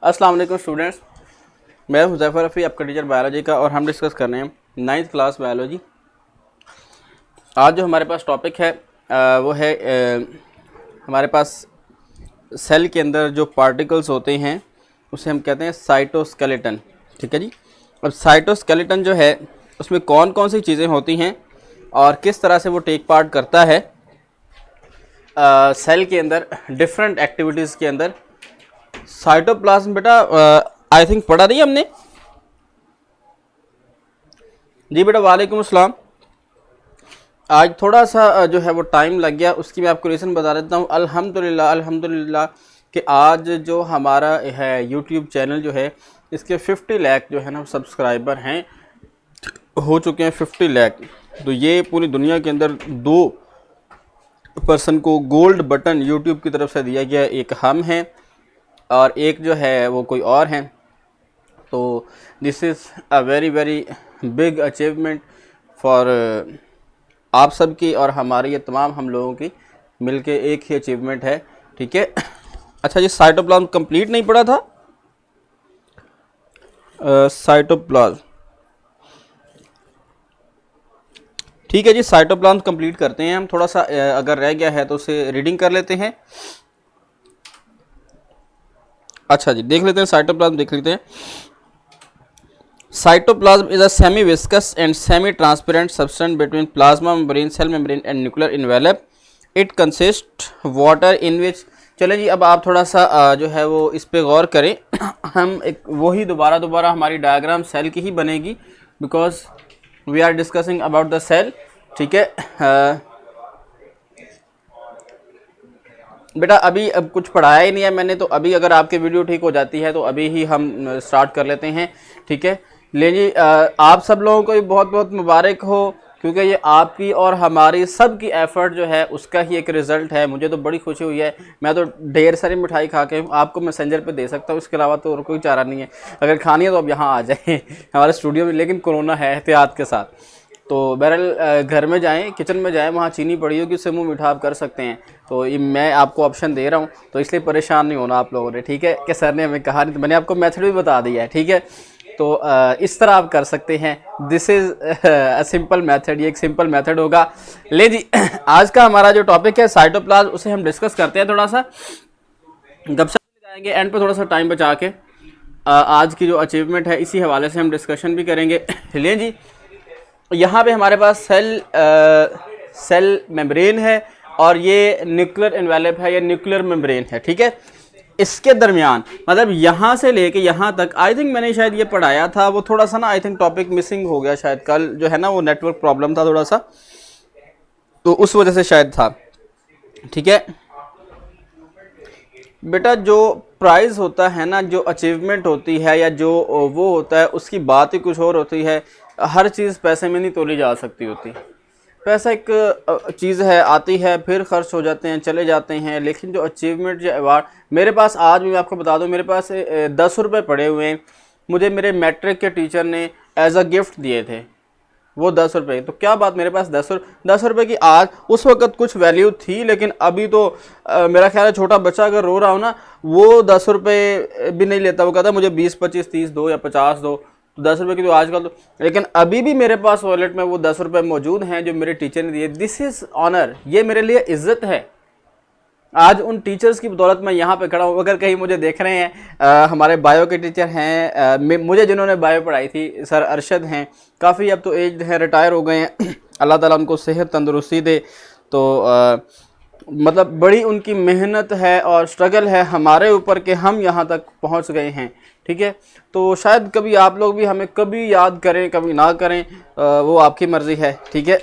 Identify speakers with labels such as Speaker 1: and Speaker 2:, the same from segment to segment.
Speaker 1: अस्सलाम वालेकुम स्टूडेंट्स, मैं हुज़ैफ़र रफ़ी आपका टीचर बायोलॉजी का और हम डिस्कस कर रहे हैं 9th क्लास बायोलॉजी। आज जो हमारे पास टॉपिक है वो है हमारे पास सेल के अंदर जो पार्टिकल्स होते हैं उसे हम कहते हैं साइटोस्केलेटन। ठीक है जी। अब साइटोस्केलेटन जो है उसमें कौन कौन सी चीज़ें होती हैं और किस तरह से वो टेक पार्ट करता है सेल के अंदर डिफरेंट एक्टिविटीज़ के अंदर। साइटोप्लाज्म बेटा आई थिंक पढ़ा नहीं हमने जी बेटा। वालेकुम अस्सलाम। आज थोड़ा सा जो है वो टाइम लग गया, उसकी मैं आपको रीज़न बता देता हूँ। अल्हम्दुलिल्लाह कि आज जो हमारा है यूट्यूब चैनल जो है इसके 50 लाख जो है ना सब्सक्राइबर हैं, हो चुके हैं 50 लाख। तो ये पूरी दुनिया के अंदर 2 पर्सन को गोल्ड बटन यूट्यूब की तरफ से दिया गया, एक हम हैं और एक जो है वो कोई और हैं। तो this is a very very big achievement for आप सब की और हमारी ये तमाम हम लोगों की मिलके एक ही अचीवमेंट है। ठीक है। अच्छा जी, साइटोप्लाज्म कंप्लीट नहीं पढ़ा था। साइटोप्लाज्म ठीक है जी, साइटोप्लाज्म कंप्लीट करते हैं हम। थोड़ा सा अगर रह गया है तो उसे रीडिंग कर लेते हैं। अच्छा जी, देख लेते हैं साइटोप्लाज्म, देख लेते हैं। Cytoplasm is a semi viscous and semi transparent substance between plasma membrane, cell membrane and nuclear envelope. It consist water in which. चले जी, अब आप थोड़ा सा जो है वो इस पे गौर करें। हम एक वही दोबारा हमारी डायग्राम सेल की ही बनेगी because we are discussing about the cell. ठीक है। बेटा अभी अब कुछ पढ़ाया ही नहीं है मैंने, तो अभी अगर आपकी वीडियो ठीक हो जाती है तो अभी ही हम स्टार्ट कर लेते हैं। ठीक है। ले जी, आप सब लोगों को भी बहुत बहुत मुबारक हो, क्योंकि ये आपकी और हमारी सब की एफर्ट जो है उसका ही एक रिज़ल्ट है। मुझे तो बड़ी खुशी हुई है। मैं तो ढेर सारी मिठाई खा के आपको मैसेंजर पे दे सकता हूँ, इसके अलावा तो और कोई चारा नहीं है। अगर खानी है तो अब यहाँ आ जाए हमारे स्टूडियो में, लेकिन कोरोना है एहतियात के साथ। तो बहरहाल घर में जाएं, किचन में जाएं, वहाँ चीनी पड़ी होगी, उससे मुँह मीठा आप कर सकते हैं। तो ये मैं आपको ऑप्शन दे रहा हूँ, तो इसलिए परेशान नहीं होना आप लोगों ने। ठीक है कि सर ने हमें कहा नहीं, तो मैंने आपको मेथड भी बता दिया है। ठीक है। तो इस तरह आप कर सकते हैं। This is a simple method, ये एक सिंपल मेथड होगा। ले जी, आज का हमारा जो टॉपिक है साइटोप्लाज्म, उसे हम डिस्कस करते हैं। थोड़ा सा गपशप जाएंगे एंड पे, थोड़ा सा टाइम बचा के। आज की जो अचीवमेंट है इसी हवाले से हम डिस्कशन भी करेंगे। ले जी, यहाँ पे हमारे पास सेल मेम्ब्रेन है और ये न्यूक्लियर एनवेलप है या न्यूक्लियर मेम्ब्रेन है। ठीक है। इसके दरमियान मतलब यहाँ से लेके यहाँ तक आई थिंक मैंने शायद ये पढ़ाया था, वो थोड़ा सा ना आई थिंक टॉपिक मिसिंग हो गया शायद, कल जो है ना वो नेटवर्क प्रॉब्लम था थोड़ा सा, तो उस वजह से शायद था। ठीक है बेटा, जो प्राइज़ होता है ना, जो अचीवमेंट होती है या जो वो होता है, उसकी बात ही कुछ और होती है। हर चीज़ पैसे में नहीं तोली जा सकती होती। पैसा एक चीज़ है, आती है फिर खर्च हो जाते हैं, चले जाते हैं। लेकिन जो अचीवमेंट जो अवार्ड मेरे पास आज भी मैं आपको बता दूं, मेरे पास 10 रुपये पड़े हुए हैं। मुझे मेरे मैट्रिक के टीचर ने एज अ गिफ्ट दिए थे वो 10 रुपये। तो क्या बात, मेरे पास 10 रुपये की आज उस वक़्त कुछ वैल्यू थी, लेकिन अभी तो मेरा ख्याल है छोटा बच्चा अगर रो रहा हो ना, वो 10 रुपये भी नहीं लेता। वो कहता है मुझे 20, 25, 30 दो या 50 दो। 10 रुपये की तो आजकल तो, लेकिन अभी भी मेरे पास वॉलेट में वो 10 रुपये मौजूद हैं जो मेरे टीचर ने दिए। दिस इज़ ऑनर, ये मेरे लिए इज्जत है। आज उन टीचर्स की बदौलत मैं यहाँ पे खड़ा हूँ। अगर कहीं मुझे देख रहे हैं, हमारे बायो के टीचर हैं, मुझे जिन्होंने बायो पढ़ाई थी, सर अरशद हैं, काफ़ी अब तो एज हैं, रिटायर हो गए हैं। अल्लाह ताला उनको सेहत तंदुरुस्ती दे। तो मतलब बड़ी उनकी मेहनत है और स्ट्रगल है हमारे ऊपर कि हम यहाँ तक पहुँच गए हैं। ठीक है। तो शायद कभी आप लोग भी हमें कभी याद करें, कभी ना करें, वो आपकी मर्ज़ी है। ठीक है।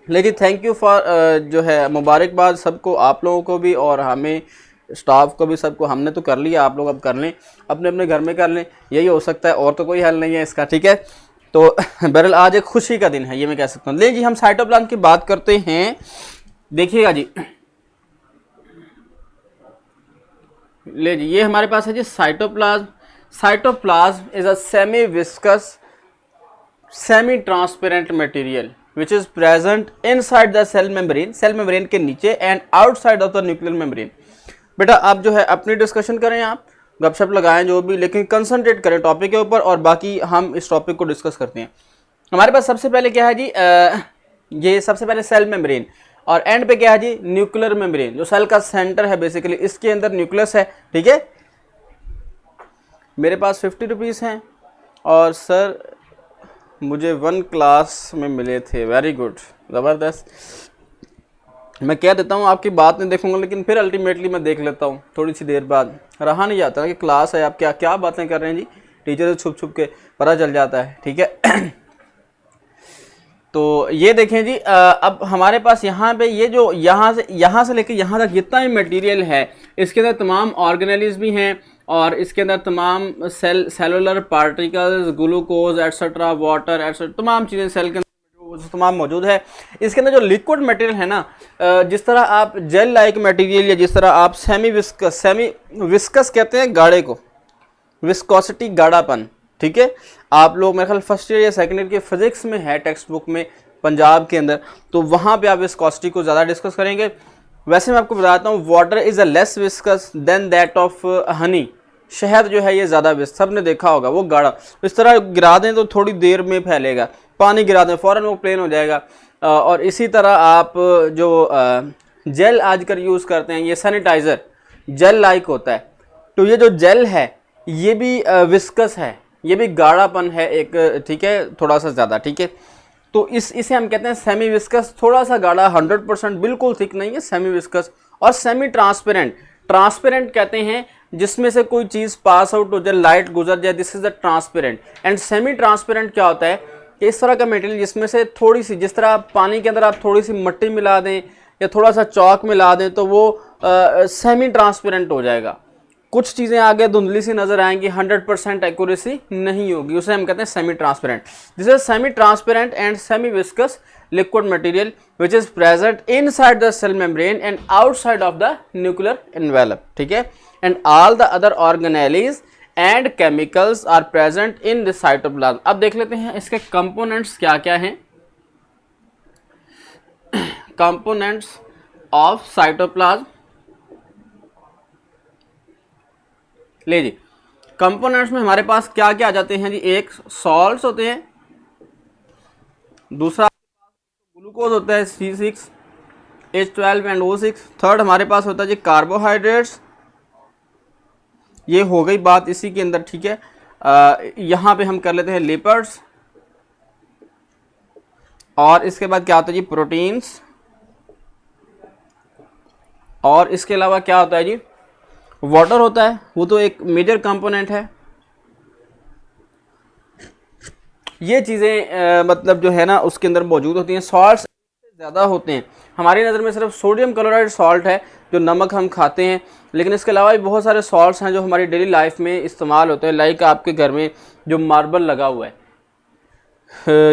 Speaker 1: लेकिन थैंक यू फॉर जो है मुबारकबाद सबको, आप लोगों को भी और हमें स्टाफ को भी, सबको। हमने तो कर लिया, आप लोग अब कर लें, अपने अपने घर में कर लें, यही हो सकता है, और तो कोई हल नहीं है इसका। ठीक है। तो बहरहाल आज एक खुशी का दिन है, ये मैं कह सकता हूँ। ले जी, हम साइटोप्लाज्म की बात करते हैं। देखिएगा जी, ले जी, ये हमारे पास है जी cytoplasm. Cytoplasm is a semi viscous semi transparent material which is present inside the cell membrane, cell membrane के नीचे, and outside of the nuclear membrane. बेटा आप जो है अपनी डिस्कशन करें आप, गपशप लगाएं जो भी, लेकिन कंसंट्रेट करें टॉपिक के ऊपर और बाकी हम इस टॉपिक को डिस्कस करते हैं। हमारे पास सबसे पहले क्या है जी, ये सबसे पहले सेल मेम्ब्रेन और एंड पे क्या है जी, न्यूक्लियर मेम्ब्रेन, जो सेल का सेंटर है बेसिकली, इसके अंदर न्यूक्लियस है। ठीक है, मेरे पास 50 रुपीज़ हैं और सर मुझे 1 क्लास में मिले थे। वेरी गुड, ज़बरदस्त। मैं कह देता हूँ आपकी बात नहीं देखूंगा, लेकिन फिर अल्टीमेटली मैं देख लेता हूँ थोड़ी सी देर बाद। रहा नहीं जाता कि क्लास है, आप क्या क्या बातें कर रहे हैं जी, टीचर से छुप छुप के पता चल जाता है। ठीक है तो ये देखें जी, अब हमारे पास यहाँ पे ये जो यहाँ से लेकर यहाँ तक जितना भी मटेरियल है, इसके अंदर तमाम ऑर्गेनेल्स भी हैं और इसके अंदर तमाम cellular particles, glucose etcetera, water etcetera, तमाम चीज़ें सेल के अंदर तमाम मौजूद है। इसके अंदर जो लिक्विड मटेरियल है ना, जिस तरह आप जेल लाइक मटेरियल या जिस तरह आप सेमी विस्कस कहते हैं गाढ़े को, विस्कोसिटी गाढ़ापन। ठीक है, आप लोग मेरे ख्याल फर्स्ट ईयर या सेकंड ईयर के फिजिक्स में है टेक्स्ट बुक में पंजाब के अंदर, तो वहाँ पे आप विस्कोसिटी को ज़्यादा डिस्कस करेंगे। वैसे मैं आपको बताता हूँ, water is a less viscous than that of honey. शहद जो है ये ज़्यादा विस्कस, सबने देखा होगा, वो गाढ़ा, इस तरह गिरा दें तो थोड़ी देर में फैलेगा, पानी गिरा दें फ़ौरन वो प्लेन हो जाएगा। और इसी तरह आप जो जेल आजकल यूज़ करते हैं, ये सैनिटाइज़र जेल लाइक होता है, तो ये जो जेल है ये भी विस्कस है, ये भी गाढ़ापन है एक। ठीक है, थोड़ा सा ज़्यादा। ठीक है, तो इसे हम कहते हैं सेमी विस्कस, थोड़ा सा गाढ़ा, 100% बिल्कुल थिक नहीं है, सेमी विस्कस। और सेमी ट्रांसपेरेंट, ट्रांसपेरेंट कहते हैं जिसमें से कोई चीज़ पास आउट हो जाए, लाइट गुजर जाए, this is the transparent. And semi transparent क्या होता है कि इस तरह का मटेरियल जिसमें से थोड़ी सी, जिस तरह आप पानी के अंदर आप थोड़ी सी मिट्टी मिला दें या थोड़ा सा चौक मिला दें तो वो सेमी ट्रांसपेरेंट हो जाएगा। कुछ चीज़ें आगे धुंधली सी नजर आएंगी, 100% एक्यूरेसी नहीं होगी, उसे हम कहते हैं semi transparent. This is semi transparent and semi viscous liquid material which is present inside the cell membrane and outside of the nuclear envelope. ठीक है, and all the other organelles and chemicals are present in the cytoplasm. अब देख लेते हैं इसके components क्या क्या हैं। components of cytoplasm, ले जी, कंपोनेंट्स में हमारे पास क्या क्या आ जाते हैं जी, एक सॉल्ट्स होते हैं, दूसरा ग्लूकोज होता है C6, H12 and O6, third हमारे पास होता है जी कार्बोहाइड्रेट्स। ये हो गई बात इसी के अंदर। ठीक है, यहाँ पे हम कर लेते हैं लिपिड्स, और इसके बाद क्या होता है जी प्रोटीन्स, और इसके अलावा क्या होता है जी वाटर होता है, वो तो एक मेजर कंपोनेंट है। ये चीज़ें मतलब जो है ना उसके अंदर मौजूद होती हैं। सॉल्ट्स ज़्यादा होते हैं, हमारी नज़र में सिर्फ सोडियम क्लोराइड सॉल्ट है जो नमक हम खाते हैं, लेकिन इसके अलावा भी बहुत सारे सॉल्ट्स हैं जो हमारी डेली लाइफ में इस्तेमाल होते हैं। लाइक आपके घर में जो मार्बल लगा हुआ है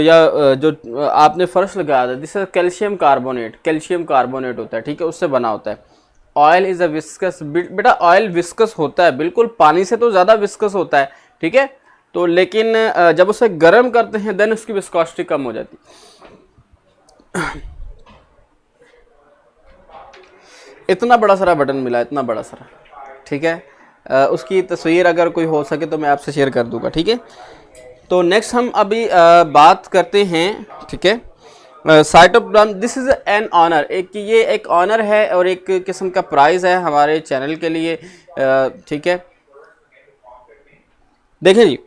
Speaker 1: या जो आपने फर्श लगाया था, जिससे कैल्शियम कार्बोनेट होता है। ठीक है, उससे बना होता है। ऑयल इज़ अ विस्कस, बेटा ऑयल विस्कस होता है, बिल्कुल पानी से तो ज़्यादा विस्कस होता है। ठीक है, तो लेकिन जब उसे गर्म करते हैं देन उसकी विस्कोसिटी कम हो जाती है। इतना बड़ा सारा बटन मिला, इतना बड़ा सारा। ठीक है, उसकी तस्वीर अगर कोई हो सके तो मैं आपसे शेयर कर दूंगा। ठीक है, तो नेक्स्ट हम अभी बात करते हैं। ठीक है, साइटोप्लाज्म, दिस इज़ एन ऑनर, ये एक ऑनर है और एक किस्म का प्राइज़ है हमारे चैनल के लिए। ठीक है, देखिए जी,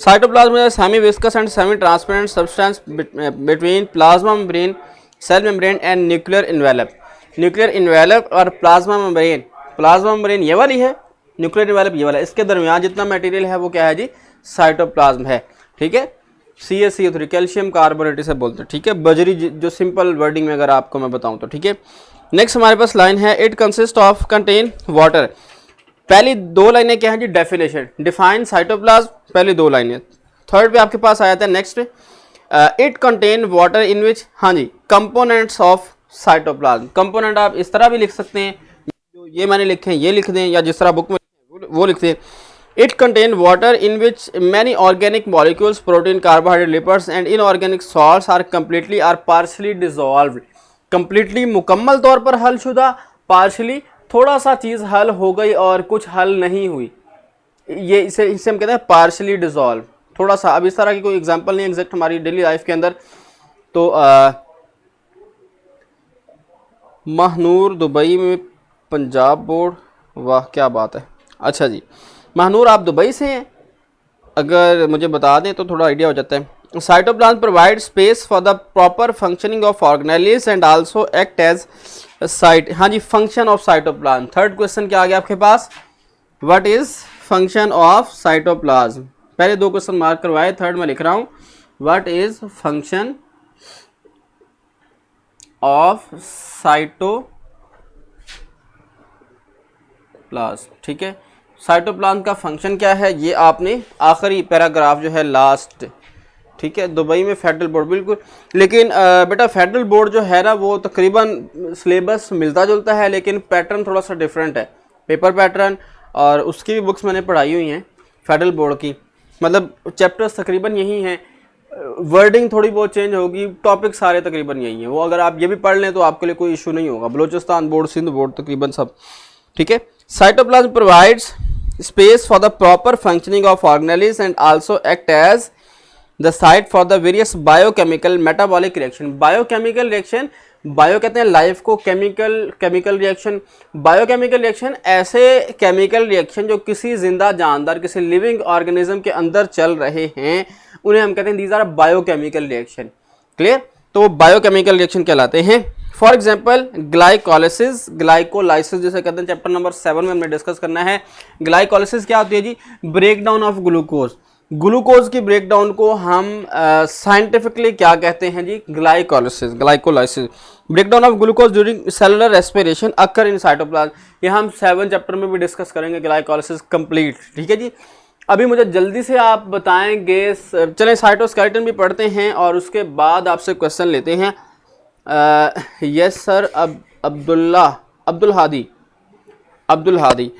Speaker 1: cytoplasm is semi viscous and semi transparent substance between plasma membrane, cell membrane and nuclear envelope. Nuclear envelope और प्लाज्मा मेम्ब्रेन ये वाली है, न्यूक्लियर इन्वेलप ये वाला, इसके दरमियान जितना मटेरियल है वो क्या है जी साइटोप्लाज्म है। ठीक है, CaCO3 कैल्शियम कार्बोनेट से बोलते हैं। ठीक है, बजरी जो सिंपल वर्डिंग में अगर आपको मैं बताऊं तो। ठीक है, नेक्स्ट हमारे पास लाइन है, it consist of contain water. पहली दो लाइनें क्या है जी डेफिनेशन, डिफाइन साइटोप्लाज्म, पहली दो लाइनें। थर्ड पे आपके पास आया था next, it contain water in which, हाँ जी, कंपोनेंट्स ऑफ साइटोप्लाज्म। कंपोनेंट आप इस तरह भी लिख सकते हैं, जो ये मैंने लिखे हैं ये लिख दें, या जिस तरह बुक में वो लिख दें। It contain water in which many organic molecules, protein, carbohydrate, lipids and inorganic salts are completely or partially dissolved. Completely मुकम्मल तौर पर हल शुदा, पार्शली थोड़ा सा चीज़ हल हो गई और कुछ हल नहीं हुई। ये इसे हम कहते हैं पार्शली डिसॉल्व। थोड़ा सा, अब इस तरह की कोई एग्जांपल नहीं एग्जैक्ट हमारी डेली लाइफ के अंदर। तो महानूर दुबई में पंजाब बोर्ड, वाह क्या बात है। अच्छा जी, महानूर आप दुबई से हैं, अगर मुझे बता दें तो थोड़ा आइडिया हो जाता है। Cytoplasm provide space for the proper functioning of organelles and also act as site. हाँ जी, function of cytoplasm. Third question क्या आ गया आपके पास, what is function of cytoplasm. पहले दो क्वेश्चन मार्क करवाए, थर्ड में लिख रहा हूँ, what is function of cytoplasm. ठीक है, साइटोप्लाज्म का फंक्शन क्या है, ये आपने आखिरी पैराग्राफ जो है लास्ट, ठीक है, दुबई में फेडरल बोर्ड, बिल्कुल। लेकिन बेटा फेडरल बोर्ड जो है ना वो तकरीबन सिलेबस मिलता जुलता है, लेकिन पैटर्न थोड़ा सा डिफरेंट है, पेपर पैटर्न, और उसकी भी बुक्स मैंने पढ़ाई हुई हैं फेडरल बोर्ड की, मतलब चैप्टर्स तकरीबन यही हैं, वर्डिंग थोड़ी बहुत चेंज होगी, टॉपिक सारे तकरीबन यही हैं। वो अगर आप ये भी पढ़ लें तो आपके लिए कोई इशू नहीं होगा, बलूचिस्तान बोर्ड, सिंध बोर्ड, तकरीबन सब, ठीक है। Cytoplasm provides space for the proper functioning of organelles and also act as the site for the various biochemical metabolic reaction. Biochemical reaction, bio कहते हैं लाइफ को, केमिकल रिएक्शन, बायोकेमिकल रिएक्शन ऐसे chemical reaction जो किसी जिंदा जानदार, किसी living organism के अंदर चल रहे हैं, उन्हें हम कहते हैं these are biochemical reaction. Clear, तो वो बायोकेमिकल रिएक्शन कहलाते हैं। फॉर एग्जाम्पल ग्लाइकोलिसिस, ग्लाइकोलाइसिस जिसे कहते हैं, चैप्टर नंबर 7 में हमने डिस्कस करना है। ग्लाइकोलिसिस क्या होती है जी, break down of glucose. Glucose की ब्रेक डाउन को हम साइंटिफिकली क्या कहते हैं जी, glycolysis, glycolysis. Break down of glucose during cellular respiration occur in cytoplasm, ये हम 7 चैप्टर में भी डिस्कस करेंगे, ग्लाइकोलिसिस कंप्लीट, ठीक है जी। अभी मुझे जल्दी से आप बताएंगे, चलें साइटोस्केलेटन भी पढ़ते हैं और उसके बाद आपसे क्वेश्चन लेते हैं। यस सर, अब अब्दुल हादी।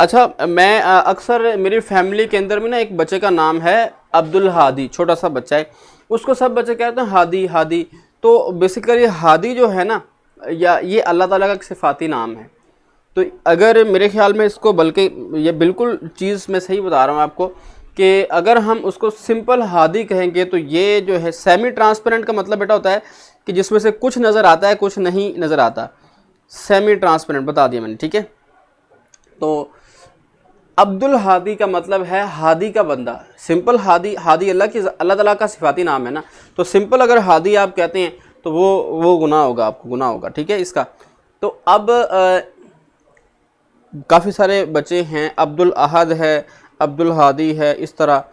Speaker 1: अच्छा, मैं अक्सर मेरी फैमिली के अंदर में ना एक बच्चे का नाम है अब्दुल हादी, छोटा सा बच्चा है, उसको सब बच्चे कहते हैं हादी। तो बेसिकली हादी जो है ना, या ये अल्लाह ताला का सिफाती नाम है। तो अगर मेरे ख्याल में इसको, बल्कि ये बिल्कुल चीज़ मैं सही बता रहा हूँ आपको, कि अगर हम उसको सिंपल हादी कहेंगे तो ये जो है सेमी ट्रांसपेरेंट का मतलब बेटा होता है कि जिसमें से कुछ नज़र आता है कुछ नहीं नज़र आता, सेमी ट्रांसपेरेंट बता दिया मैंने, ठीक है। तो अब्दुल हादी का मतलब है हादी का बंदा, सिंपल हादी अल्लाह ताला का सिफाती नाम है ना, तो सिंपल अगर हादी आप कहते हैं तो वो गुनाह होगा, आपको गुनाह होगा, ठीक है इसका। तो अब काफ़ी सारे बच्चे हैं, अब्दुल अहद है, अब्दुल हादी है, इस तरह,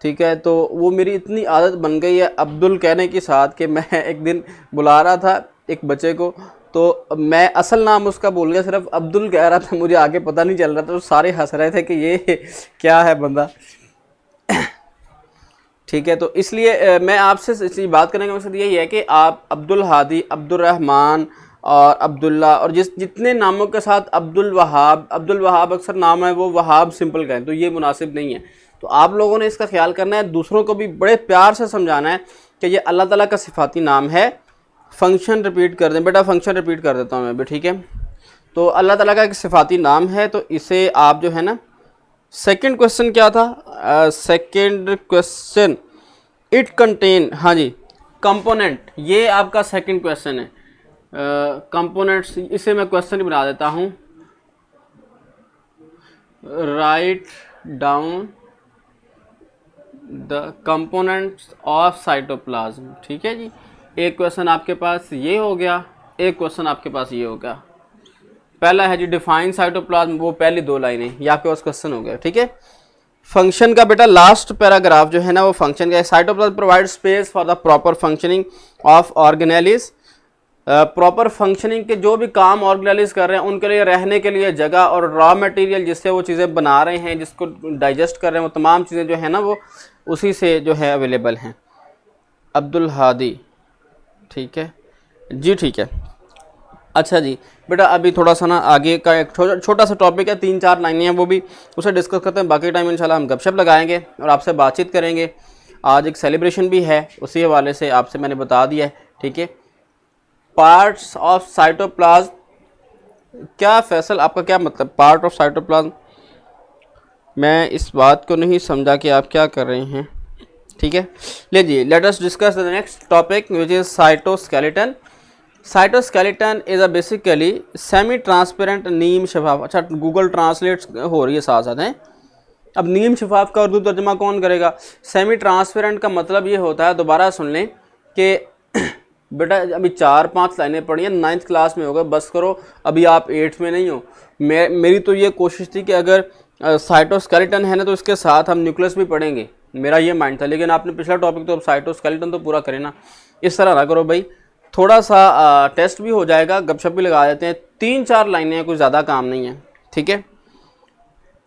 Speaker 1: ठीक है। तो वो मेरी इतनी आदत बन गई है अब्दुल कहने के साथ कि मैं एक दिन बुला रहा था एक बच्चे को, तो मैं असल नाम उसका बोल गया, सिर्फ अब्दुल कह रहा था, मुझे आगे पता नहीं चल रहा था, तो सारे हंस रहे थे कि ये क्या है बंदा, ठीक है। तो इसलिए मैं आपसे इसलिए बात करने का मकसद यही है कि आप अब्दुल हादी, अब्दुल रहमान और अब्दुल्ला, और जितने नामों के साथ अब्दुल वहाब अक्सर नाम है वो वहाब सिंपल कहें तो ये मुनासिब नहीं है। तो आप लोगों ने इसका ख्याल करना है, दूसरों को भी बड़े प्यार से समझाना है कि ये अल्लाह ताला का सिफाती नाम है। फंक्शन रिपीट कर दें बेटा, फंक्शन रिपीट कर देता हूँ मैं भी, ठीक है। तो अल्लाह ताला का एक सिफाती नाम है, तो इसे आप जो है ना, सेकंड क्वेश्चन क्या था, सेकंड क्वेश्चन इट कंटेन, हाँ जी, कंपोनेंट, ये आपका सेकंड क्वेश्चन है। कंपोनेंट्स, इसे मैं क्वेश्चन ही बना देता हूँ, write down the components of cytoplasm, ठीक है जी। एक क्वेश्चन आपके पास ये हो गया, एक क्वेश्चन आपके पास ये हो गया। पहला है जी डिफाइन साइटोप्लाज्म, वो पहली 2 लाइनें ये आपके पास क्वेश्चन हो गया, ठीक है। फंक्शन का बेटा लास्ट पैराग्राफ जो है ना वो फंक्शन का है। Cytoplasm provide space for the proper functioning of organelles, proper functioning के जो भी काम ऑर्गेनेलिस कर रहे हैं उनके लिए रहने के लिए जगह और रॉ मटेरियल जिससे वो चीज़ें बना रहे हैं, जिसको डाइजेस्ट कर रहे हैं, वो तमाम चीज़ें जो है ना वो उसी से जो है अवेलेबल हैं। अब्दुल हादी, ठीक है जी, ठीक है। अच्छा जी बेटा, अभी थोड़ा सा ना आगे का एक छोटा सा टॉपिक है, 3-4 लाइनें हैं, वो भी उसे डिस्कस करते हैं। बाकी टाइम इंशाल्लाह हम गपशप लगाएंगे और आपसे बातचीत करेंगे। आज एक सेलिब्रेशन भी है, उसी हवाले से आपसे मैंने बता दिया है, ठीक है। पार्ट्स ऑफ साइटोप्लाज्म, क्या फैसल आपका क्या मतलब, पार्ट ऑफ साइटोप्लाज्म, मैं इस बात को नहीं समझा कि आप क्या कर रहे हैं। ठीक है, लीजिए let us discuss the next topic which is cytoskeleton. Cytoskeleton is a basically semi transparent नीम शफाफ। अच्छा, गूगल ट्रांसलेट हो रही है साथ साथ हैं। अब नीम शफाफ का उर्दू तर्जमा कौन करेगा? सेमी ट्रांसपेरेंट का मतलब ये होता है, दोबारा सुन लें कि बेटा अभी 4-5 लाइनें पढ़ी हैं, 9th क्लास में हो गए, बस करो, अभी आप 8th में नहीं हो। मेरी तो ये कोशिश थी कि अगर साइटोस्केलेटन है ना तो इसके साथ हम न्यूक्लियस भी पढ़ेंगे, मेरा ये माइंड था। लेकिन आपने पिछला टॉपिक तो अब साइटोस्केलेटन तो पूरा करें ना, इस तरह ना करो भाई। थोड़ा सा टेस्ट भी हो जाएगा, गपशप भी लगा देते हैं। 3-4 लाइनें हैं, कुछ ज़्यादा काम नहीं है। ठीक है,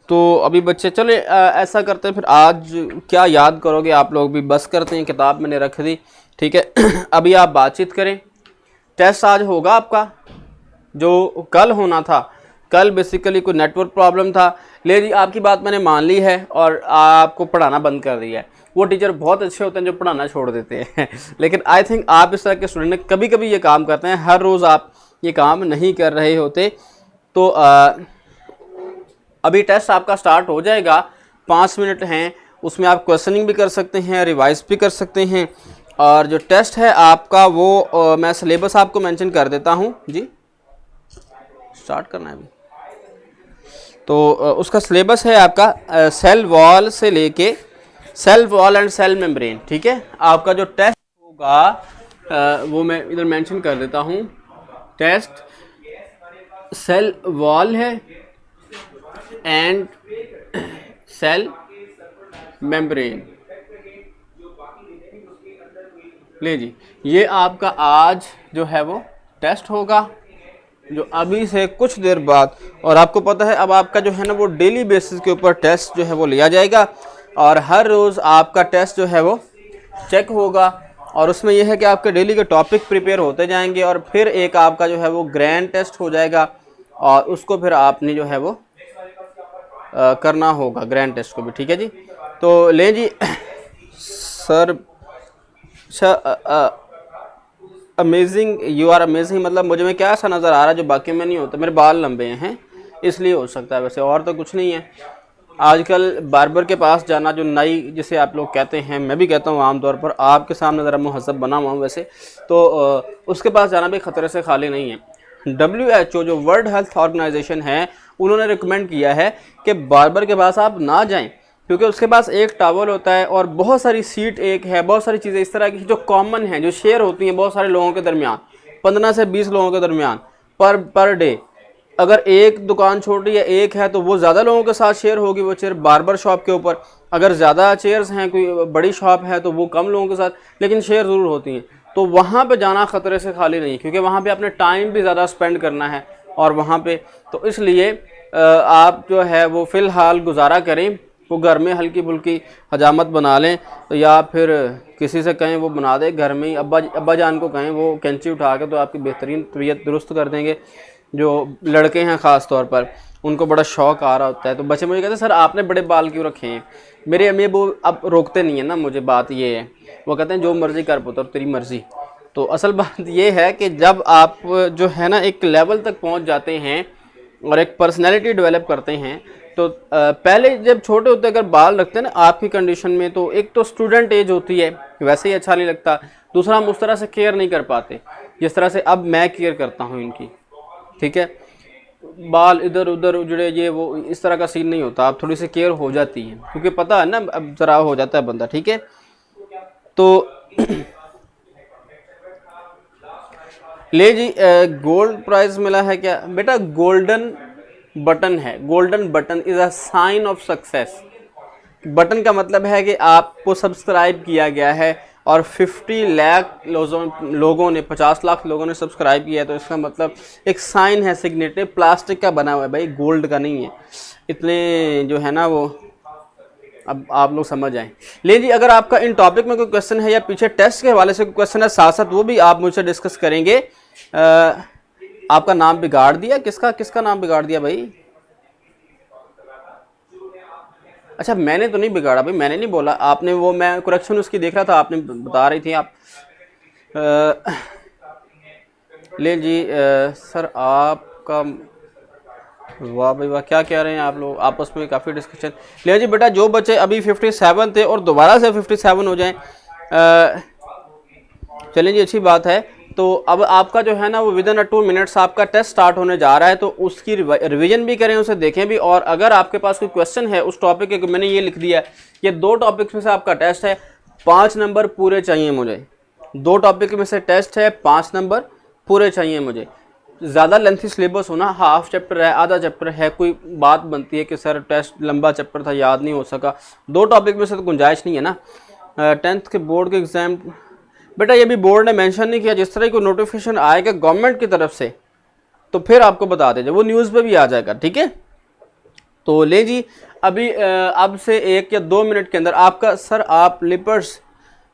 Speaker 1: तो अभी बच्चे चले ऐसा करते हैं, फिर आज क्या याद करोगे आप लोग भी, बस करते हैं, किताब मैंने रख दी। ठीक है अभी आप बातचीत करें। टेस्ट आज होगा आपका, जो कल होना था। कल बेसिकली कोई नेटवर्क प्रॉब्लम था। ले जी, आपकी बात मैंने मान ली है और आपको पढ़ाना बंद कर दिया है। वो टीचर बहुत अच्छे होते हैं जो पढ़ाना छोड़ देते हैं लेकिन आई थिंक आप इस तरह के स्टूडेंट कभी कभी ये काम करते हैं, हर रोज़ आप ये काम नहीं कर रहे होते। तो अभी टेस्ट आपका स्टार्ट हो जाएगा, 5 मिनट हैं, उसमें आप क्वेश्चनिंग भी कर सकते हैं, रिवाइज भी कर सकते हैं। और जो टेस्ट है आपका वो मैं सिलेबस आपको मेंशन कर देता हूँ जी। स्टार्ट करना है अभी तो उसका सिलेबस है आपका सेल वॉल से लेके cell wall and cell membrane. ठीक है, आपका जो टेस्ट होगा वो मैं इधर मेंशन कर देता हूँ। टेस्ट सेल वॉल है एंड सेल मेम्ब्रेन। ले जी, ये आपका आज जो है वो टेस्ट होगा, जो अभी से कुछ देर बाद। और आपको पता है अब आपका जो है ना वो डेली बेसिस के ऊपर टेस्ट जो है वो लिया जाएगा और हर रोज़ आपका टेस्ट जो है वो चेक होगा। और उसमें यह है कि आपके डेली के टॉपिक प्रिपेयर होते जाएंगे और फिर एक आपका जो है वो ग्रैंड टेस्ट हो जाएगा और उसको फिर आपने जो है वो करना होगा, ग्रैंड टेस्ट को भी। ठीक है जी, तो ले जी sir. Amazing, you are amazing, मतलब मुझे में क्या ऐसा नज़र आ रहा है जो बाकी में नहीं होता? मेरे बाल लंबे हैं इसलिए हो सकता है, वैसे और तो कुछ नहीं है। आजकल बार्बर के पास जाना, जो नाई जिसे आप लोग कहते हैं, मैं भी कहता हूँ आमतौर पर, आपके सामने ज़रा मुहज़्ज़ब बना हुआ हूँ वैसे तो उसके पास जाना भी ख़तरे से खाली नहीं है। WHO जो वर्ल्ड हेल्थ ऑर्गेनाइजेशन है, उन्होंने रिकमेंड किया है कि बार्बर के पास आप ना जाएं, क्योंकि उसके पास एक टॉवल होता है और बहुत सारी सीट एक है, बहुत सारी चीज़ें इस तरह की जो कॉमन हैं, जो शेयर होती हैं बहुत सारे लोगों के दरमियान, 15 से 20 लोगों के दरमियान पर डे। अगर एक दुकान छोटी है, एक है, तो वो ज़्यादा लोगों के साथ शेयर होगी वो चेयर बार्बर शॉप के ऊपर। अगर ज़्यादा चेयर्स हैं, कोई बड़ी शॉप है, तो वो कम लोगों के साथ, लेकिन शेयर ज़रूर होती हैं। तो वहाँ पे जाना ख़तरे से खाली नहीं, क्योंकि वहाँ पे आपने टाइम भी ज़्यादा स्पेंड करना है और वहाँ पे तो इसलिए आप जो है वो फ़िलहाल गुजारा करें, वो घर में हल्की फुल्की हजामत बना लें, तो या फिर किसी से कहें वो बना दे घर में ही। अब्बा जान को कहें वो कैंची उठा के तो आपकी बेहतरीन तबीयत दुरुस्त कर देंगे। जो लड़के हैं ख़ास तौर पर, उनको बड़ा शौक़ आ रहा होता है। तो बच्चे मुझे कहते हैं सर आपने बड़े बाल क्यों रखे हैं? मेरे अम्मी वो अब रोकते नहीं है ना मुझे, बात ये है, वो कहते हैं जो मर्ज़ी कर पुत्र, तेरी मर्ज़ी। तो असल बात ये है कि जब आप जो है ना एक लेवल तक पहुंच जाते हैं और एक पर्सनैलिटी डेवलप करते हैं, तो पहले जब छोटे होते अगर बाल रखते हैं ना आपकी कंडीशन में, तो एक तो स्टूडेंट एज होती है, वैसे ही अच्छा नहीं लगता। दूसरा, हम उस तरह से केयर नहीं कर पाते जिस तरह से अब मैं केयर करता हूँ इनकी। ठीक है, बाल इधर उधर उजड़े, ये वो इस तरह का सीन नहीं होता। आप थोड़ी सी केयर हो जाती है, क्योंकि पता है ना अब ज़रा हो जाता है बंदा। ठीक है, तो ले जी गोल्ड प्राइज मिला है क्या बेटा? गोल्डन बटन है। Golden button is a sign of success. Button का मतलब है कि आपको सब्सक्राइब किया गया है और 50 लाख लोगों ने, 50 लाख लोगों ने सब्सक्राइब किया है, तो इसका मतलब एक साइन है, सिग्नेचर। प्लास्टिक का बना हुआ है भाई, गोल्ड का नहीं है। इतने जो है ना वो, अब आप लोग समझ जाएं। ले जी, अगर आपका इन टॉपिक में कोई क्वेश्चन है या पीछे टेस्ट के हवाले से कोई क्वेश्चन है, साथ साथ वो भी आप मुझसे डिस्कस करेंगे। आपका नाम बिगाड़ दिया, किसका नाम बिगाड़ दिया भाई? अच्छा, मैंने तो नहीं बिगाड़ा भाई, मैंने नहीं बोला। आपने वो, मैं करेक्शन उसकी देख रहा था, आपने बता रही थी आप। ले जी सर आपका वाह भाई वाह, क्या कह रहे हैं आप लोग, आपस में काफ़ी डिस्कशन। ले जी बेटा, जो बच्चे अभी 57 थे और दोबारा से 57 हो जाएं, चलें जी, अच्छी बात है। तो अब आपका जो है ना वो विद इन 2 मिनट्स आपका टेस्ट स्टार्ट होने जा रहा है, तो उसकी रिवीजन भी करें, उसे देखें भी। और अगर आपके पास कोई क्वेश्चन है उस टॉपिक के, मैंने ये लिख दिया है, ये 2 टॉपिक्स में से आपका टेस्ट है, 5 नंबर पूरे चाहिए मुझे। 2 टॉपिक में से टेस्ट है, 5 नंबर पूरे चाहिए मुझे। ज़्यादा लेंथी सिलेबस होना, हाफ चैप्टर है, आधा चैप्टर है, कोई बात बनती है कि सर टेस्ट लंबा चैप्टर था, याद नहीं हो सका, 2 टॉपिक में से तो गुंजाइश नहीं है ना। 10th के बोर्ड के एग्ज़ाम, बेटा ये भी बोर्ड ने मेंशन नहीं किया, जिस तरह को नोटिफिकेशन आएगा गवर्नमेंट की तरफ से तो फिर आपको बता दीजिए, वो न्यूज़ पे भी आ जाएगा, ठीक है। तो ले जी, अभी अब से 1 या 2 मिनट के अंदर आपका, सर आप लिपिड्स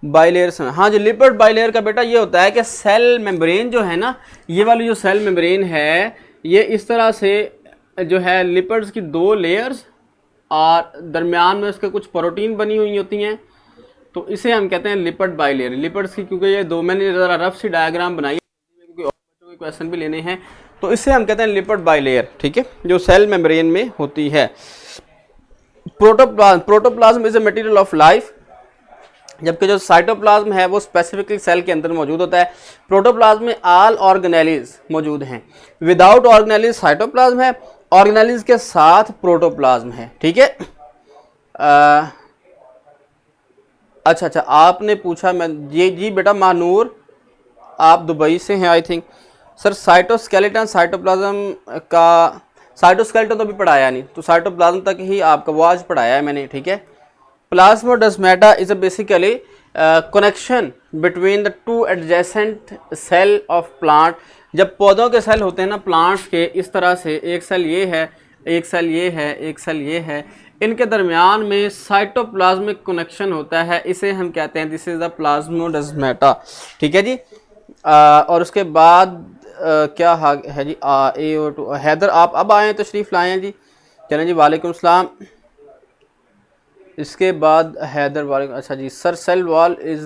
Speaker 1: बाइलेयर से, हाँ जी, लिपिड बाइलेयर का बेटा ये होता है कि सेल मेम्ब्रेन जो है ना, ये वाली जो सेल मेम्ब्रेन है, ये इस तरह से जो है लिपिड्स की 2 लेयर्स और दरमियान में उसके कुछ प्रोटीन बनी हुई होती हैं, तो इसे हम कहते हैं लिपिड बाइलेयर। लिपिड्स की, क्योंकि ये 2 मैंने ज़रा रफ सी डायग्राम बनाई है क्योंकि और बच्चों के क्वेश्चन भी लेने हैं, तो इसे हम कहते हैं लिपिड बाइलेयर, ठीक है, जो सेल मेम्ब्रेन में होती है। Protoplasm is a material of life, जबकि जो साइटोप्लाज्म है वो स्पेसिफिकली सेल के अंदर मौजूद होता है। प्रोटोप्लाज्म में ऑल ऑर्गेनेलीज मौजूद हैं, विदाउट ऑर्गेनेलीज साइटोप्लाज्म है, ऑर्गेनेलीज के साथ प्रोटोप्लाज्म है, ठीक है। अच्छा, आपने पूछा, मैं ये जी बेटा महानूर, आप दुबई से हैं I think. Sir cytoskeleton cytoplasm का, साइटोस्केलेटन तो अभी पढ़ाया नहीं, तो साइटोप्लाज्म तक ही आपका वो आज पढ़ाया है मैंने, ठीक है। Plasmodesmata is a basically connection between the 2 adjacent cell of plant. जब पौधों के सेल होते हैं ना प्लांट्स के, इस तरह से एक सेल ये है, एक सेल ये है, एक सेल ये है, इनके दरमियान में साइटोप्लाज्मिक कनेक्शन होता है, इसे हम कहते हैं दिस इज द प्लाज्मोडेस्माटा, ठीक है जी। और उसके बाद क्या है जी, AO2 हैदर, आप अब आए हैं, तशरीफ़ लाए हैं जी, चलें जी, वालेकुम सलाम। इसके बाद हैदर वालेकुम, अच्छा जी। Sir cell wall is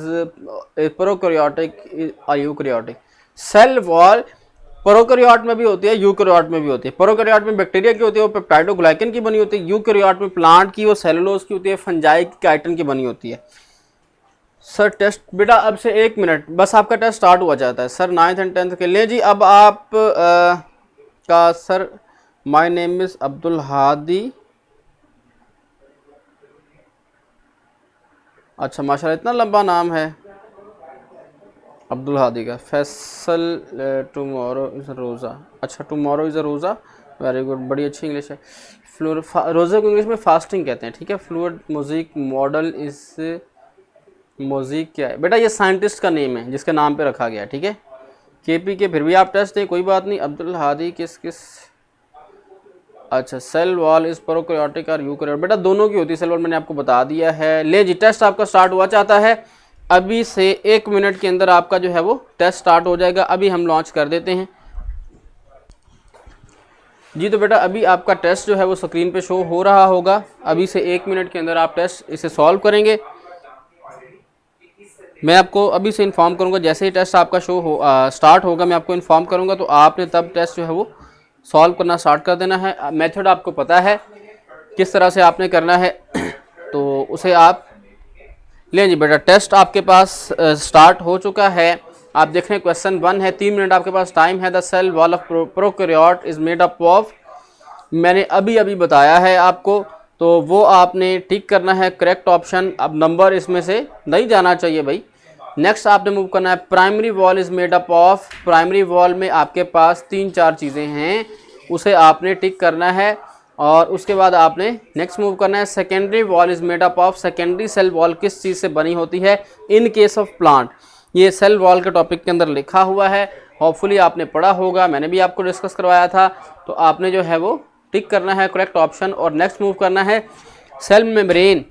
Speaker 1: prokaryotic और यूकैरियोटिक। सेल वॉल प्रोकैरियोट में भी होती है, यूकैरियोट में भी होती है। प्रोकैरियोट में बैक्टीरिया की होती है, वो पेप्टाइडोग्लाइकन की बनी होती है। यूकैरियोट में प्लांट की, वो सेलुलोज की होती है, फंजाई की, काइटिन की बनी होती है। सर टेस्ट बेटा अब से 1 मिनट बस आपका टेस्ट स्टार्ट हुआ जाता है सर, 9th and 10th के लिए जी। अब आप का sir, my name is Abdul Hadi. अच्छा माशाल्लाह, इतना लंबा नाम है अब्दुल हादी का। फैसल टुमारो इज़ रोज़ा, अच्छा टुमारो इज़ अ रोज़ा, वेरी गुड, बड़ी अच्छी इंग्लिश है। रोज़े को इंग्लिश में फास्टिंग कहते हैं, ठीक है। फ्लूइड म्यूजिक मॉडल इस मोज़िक क्या है बेटा, ये साइंटिस्ट का नेम है जिसके नाम पे रखा गया है, ठीक है। KP के, फिर भी आप टेस्ट दें, कोई बात नहीं। अब्दुल हादी किस, अच्छा सेल वॉल इस प्रोकैरियोटिक और यूकैरियोटिक, बेटा दोनों की होती है सेल वॉल, मैंने आपको बता दिया है। ले जी, टेस्ट आपका स्टार्ट हुआ चाहता है, अभी से 1 मिनट के अंदर आपका जो है वो टेस्ट स्टार्ट हो जाएगा। अभी हम लॉन्च कर देते हैं जी। तो बेटा अभी आपका टेस्ट जो है वो स्क्रीन पे शो हो रहा होगा, अभी से 1 मिनट के अंदर आप टेस्ट इसे सॉल्व करेंगे। मैं आपको अभी से इन्फॉर्म करूंगा, जैसे ही टेस्ट आपका शो हो स्टार्ट होगा मैं आपको इन्फॉर्म करूंगा, तो आपने तब टेस्ट जो है वो सॉल्व करना स्टार्ट कर देना है। मेथड आपको पता है किस तरह से आपने करना है, तो उसे आप लें जी। बेटा टेस्ट आपके पास स्टार्ट हो चुका है, आप देख रहे हैं क्वेश्चन 1 है, 3 मिनट आपके पास टाइम है। The cell wall of prokaryote is made up of, मैंने अभी बताया है आपको, तो वो आपने टिक करना है करेक्ट ऑप्शन। अब नंबर इसमें से नहीं जाना चाहिए भाई। नेक्स्ट आपने मूव करना है, primary wall is made up of, primary wall में आपके पास 3-4 चीज़ें हैं, उसे आपने टिक करना है। और उसके बाद आपने नेक्स्ट मूव करना है, secondary wall is made up of, secondary cell wall किस चीज़ से बनी होती है इन केस ऑफ प्लांट, ये सेल वॉल के टॉपिक के अंदर लिखा हुआ है, होपफुली आपने पढ़ा होगा, मैंने भी आपको डिस्कस करवाया था। तो आपने जो है वो टिक करना है करेक्ट ऑप्शन और नेक्स्ट मूव करना है। सेल मेम्ब्रेन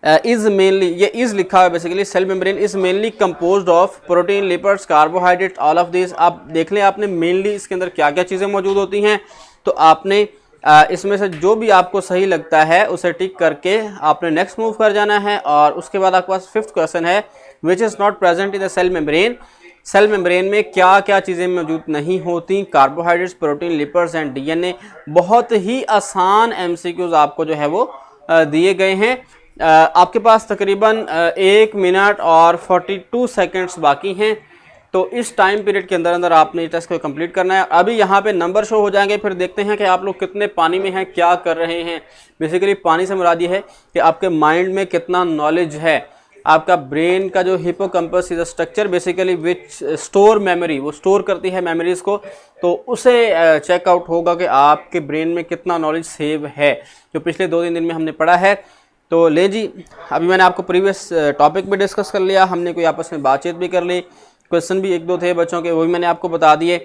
Speaker 1: इज मेनली, ये इज लिखा है basically, cell membrane is mainly composed of protein, lipids, carbohydrate, all of this. आप देख लें आपने मेनली इसके अंदर क्या क्या चीज़ें मौजूद होती हैं, तो आपने इसमें से जो भी आपको सही लगता है उसे टिक करके आपने नेक्स्ट मूव कर जाना है। और उसके बाद आपके पास 5th क्वेश्चन है, which is not present in the cell membrane, cell membrane में क्या क्या चीज़ें मौजूद नहीं होती, carbohydrates, protein, lipids and DNA. बहुत ही आसान एमसीक्यूज आपको जो है वो दिए गए हैं। आपके पास तकरीबन 1 मिनट और 42 सेकंड्स बाकी हैं, तो इस टाइम पीरियड के अंदर अंदर आपने टेस्ट को कंप्लीट करना है। अभी यहाँ पे नंबर शो हो जाएंगे, फिर देखते हैं कि आप लोग कितने पानी में हैं, क्या कर रहे हैं। बेसिकली पानी से मुराद ये है कि आपके माइंड में कितना नॉलेज है। आपका ब्रेन का जो hippocampus is a structure basically which store memory, वो स्टोर करती है मेमोरीज को, तो उसे चेकआउट होगा कि आपके ब्रेन में कितना नॉलेज सेव है, जो पिछले 2-3 दिन में हमने पढ़ा है। तो ले जी, अभी मैंने आपको प्रीवियस टॉपिक भी डिस्कस कर लिया, हमने कोई आपस में बातचीत भी कर ली, क्वेश्चन भी 1-2 थे बच्चों के, वो भी मैंने आपको बता दिए।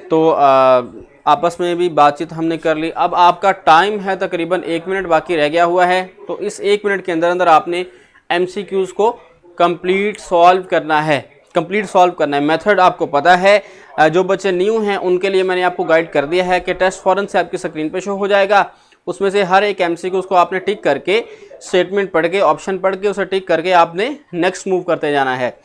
Speaker 1: तो आपस में भी बातचीत हमने कर ली। अब आपका टाइम है तकरीबन 1 मिनट बाकी रह गया हुआ है, तो इस 1 मिनट के अंदर अंदर आपने एमसीक्यूज को कंप्लीट सॉल्व करना है। कंप्लीट सॉल्व करना है, मेथड आपको पता है। जो बच्चे न्यू हैं उनके लिए मैंने आपको गाइड कर दिया है कि टेस्ट फ़ौरन से आपकी स्क्रीन पे शो हो जाएगा। उसमें से हर एक एमसीक्यूज को आपने टिक करके, स्टेटमेंट पढ़ के, ऑप्शन पढ़ के, उसे टिक करके आपने नेक्स्ट मूव करते जाना है।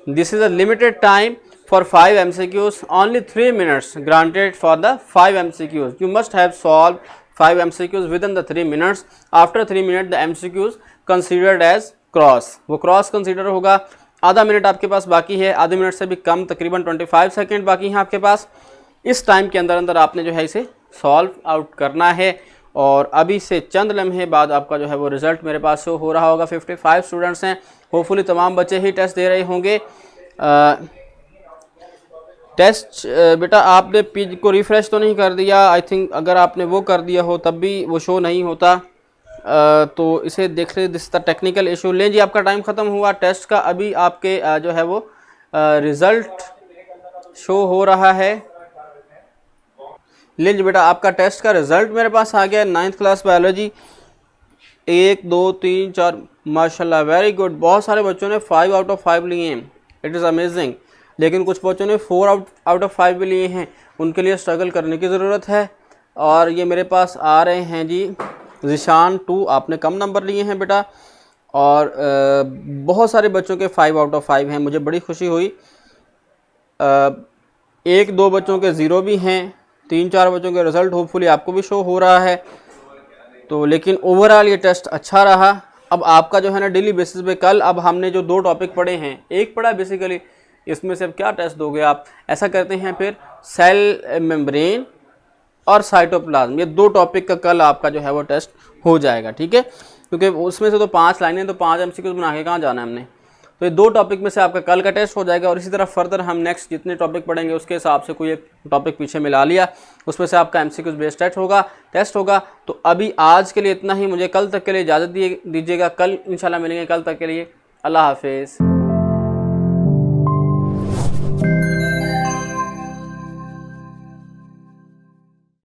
Speaker 1: This is a limited time for 5 MCQs, only 3 minutes granted for the 5 MCQs. You must have solved 5 MCQs within the 3 minutes. After 3 minutes, the MCQs considered as cross. वो cross consider होगा। आधा minute आपके पास बाकी है, आधे minute से भी कम, तकरीबन 25 सेकेंड बाकी हैं आपके पास। इस टाइम के अंदर अंदर आपने जो है इसे सॉल्व आउट करना है, और अभी से चंद लम्हे बाद आपका जो है वो रिज़ल्ट मेरे पास शो हो रहा होगा। 55 स्टूडेंट्स हैं, होपफुली तमाम बच्चे ही टेस्ट दे रहे होंगे। टेस्ट बेटा आपने पेज को रिफ़्रेश तो नहीं कर दिया, आई थिंक अगर आपने वो कर दिया हो तब भी वो शो नहीं होता। तो इसे देख ले, दिस द टेक्निकल इशू। ले जी, आपका टाइम ख़त्म हुआ टेस्ट का। अभी आपके जो है वो रिज़ल्ट शो हो रहा है। ले जी बेटा, आपका टेस्ट का रिज़ल्ट मेरे पास आ गया। 9th क्लास बायोलॉजी 1 2 3 4 माशाल्लाह, वेरी गुड। बहुत सारे बच्चों ने 5 आउट ऑफ 5 लिए हैं, इट इज़ अमेजिंग। लेकिन कुछ बच्चों ने 4 आउट ऑफ 5 भी लिए हैं, उनके लिए स्ट्रगल करने की ज़रूरत है। और ये मेरे पास आ रहे हैं जी, ज़िशान 2, आपने कम नंबर लिए हैं बेटा, और बहुत सारे बच्चों के 5 आउट ऑफ 5 हैं, मुझे बड़ी खुशी हुई। 1-2 बच्चों के 0 भी हैं, 3-4 बच्चों के रिज़ल्ट होपफुली आपको भी शो हो रहा है। तो लेकिन ओवरऑल ये टेस्ट अच्छा रहा। अब आपका जो है ना डेली बेसिस पे, कल अब हमने जो 2 टॉपिक पढ़े हैं, एक पढ़ा बेसिकली, इसमें से अब क्या टेस्ट दोगे आप? ऐसा करते हैं फिर, सेल मेम्ब्रेन और साइटोप्लाज्म, ये 2 टॉपिक का कल आपका जो है वो टेस्ट हो जाएगा, ठीक है? क्योंकि उसमें से तो 5 लाइनें, तो 5 MCQs बना के कहाँ जाना है हमने। तो ये 2 टॉपिक में से आपका कल का टेस्ट हो जाएगा, और इसी तरह फर्दर हम नेक्स्ट जितने टॉपिक पढ़ेंगे उसके हिसाब से कोई एक टॉपिक पीछे मिला लिया, उसमें से आपका MCQs बेस्ड टेस्ट होगा। तो अभी आज के लिए इतना ही, मुझे कल तक के लिए इजाज़त दीजिएगा। कल इंशाल्लाह मिलेंगे, कल तक के लिए अल्लाह हाफिज़।